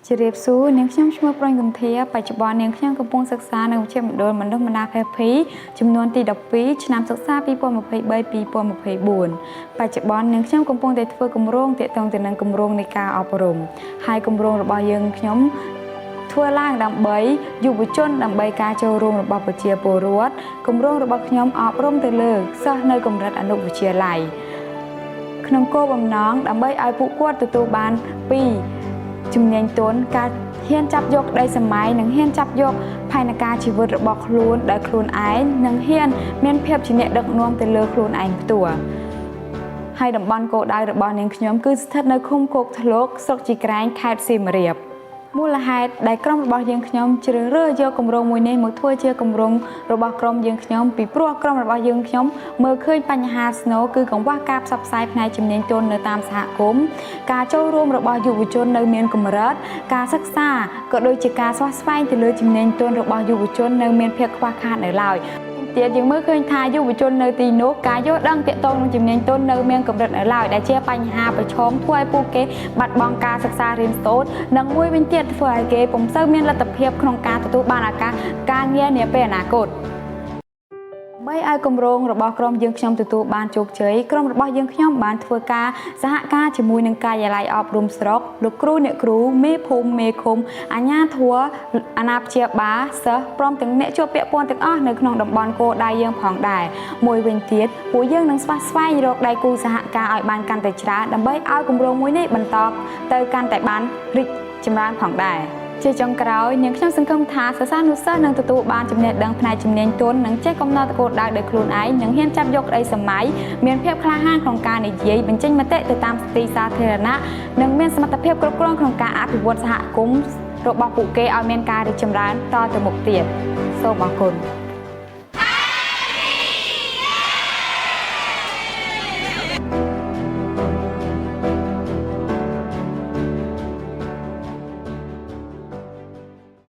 ជារៀបសួរនាងខ្ញុំឈ្មោះប្រញគន្ធាបច្ចុប្បន្ននាងខ្ញុំកំពុងសិក្សានៅវិទ្យាល័យបណ្ដុះបណ្ដាលភេភីចំនួនទី12ឆ្នាំសិក្សា2023-2024បច្ចុប្បន្ននាងខ្ញុំកំពុងតែធ្វើគម្រោងទាក់ទងទៅនឹងគម្រោងនៃការអប់រំហើយគម្រោងរបស់យើងខ្ញុំធ្វើឡើងដើម្បីយុវជនដើម្បីការចូលរួមរបស់ប្រជាពលរដ្ឋគម្រោងរបស់ខ្ញុំអប់រំទៅលើសិស្សនៅកម្រិតអនុវិទ្យាល័យក្នុងគោលបំណងដើម្បីឲ្យពួកគាត់ទទួលបានពីជំនាញទន់ការហ៊ានចាប់យកក្តីសម័យនិងហ៊ានចាប់យកផែនការជីវិតរបស់ខ្លួនដោយខ្លួនឯងនិងហ៊ានមានភាពជាអ្នកដឹកនាំទៅលើខ្លួនឯងផ្ទាល់ហើយតំបន់គោលដៅរបស់នាងខ្ញុំគឺស្ថិតនៅឃុំគោកធ្លកស្រុកជីក្រែងខេត្តសៀមរាបមូលហេតុដែលក្រុមរបស់យើងខ្ញុំជ្រើសរើសយកគម្រោងមួយនេះមកធ្វើជាគម្រោងរបស់ក្រុមយើងខ្ញុំពីព្រោះក្រុមរបស់យើងខ្ញុំមើលឃើញបញ្ហាស្នូលគឺកង្វះការផ្សព្វផ្សាយផ្នែកជំនាញទន់នៅតាមសហគមន៍ការចូលរួមរបស់យុវជននៅមានកម្រិតការសិក្សាក៏ដូចជាការស្វះស្វែងទៅលើជំនាញទន់របស់យុវជននៅមានភាពខ្វះខាតនៅឡើយទៀតយើងមើលឃើញថាយុវជននៅទីនោះការយល់ដឹងទាក់ទងនឹងជំនាញទន់នៅមានកម្រិតនៅឡើយដែលជាបញ្ហាប្រឈមធ្វើឲ្យពួកគេបាត់បង់ការសិក្សារៀនសូត្រនិងមួយវិញទៀតធ្វើឲ្យគេពុំសូវមានលទ្ធភាពក្នុងការទទួលបានឱកាសការងារនាពេលអនាគតដើម្បីឲ្យគម្រោងរបស់ក្រុមយើងខ្ញុំទទួលបានជោគជ័យក្រុមរបស់យើងខ្ញុំបានធ្វើការសហការជាមួយនឹងការិយាល័យអប់រំស្រុកលោកគ្រូអ្នកគ្រូមេភូមិមេឃុំអាជ្ញាធរអាណាព្យាបាលសិស្សព្រមទាំងអ្នកជាប់ពាក់ព័ន្ធទាំងអស់នៅក្នុងតំបន់គោលដៅយើងផងដែរមួយវិញទៀតពួកយើងនឹងស្វះស្វែងរកដៃគូសហការឲ្យបានកាន់តែច្រើនដើម្បីឲ្យគម្រោងមួយនេះបន្តទៅកាន់តែបានរីកចម្រើនផងដែរជាចុងក្រោយនាងខ្ញុំសង្ឃឹមថាសិស្សានុសិស្សនឹងទទួលបានចំណេះដឹងផ្នែកជំនាញទន់និងចេះកំណត់គោលដៅដោយខ្លួនឯងនិងហ៊ានចាប់យកក្តីសម័យមានភាពក្លាហានក្នុងការនិយាយបញ្ចេញមតិទៅតាមទីសាធារណៈនិងមានសមត្ថភាពគ្រប់គ្រងក្នុងការអភិវឌ្ឍសហគមន៍របស់ពួកគេឲ្យមានការរីកចម្រើនតទៅមុខទៀតសូមអរគុណ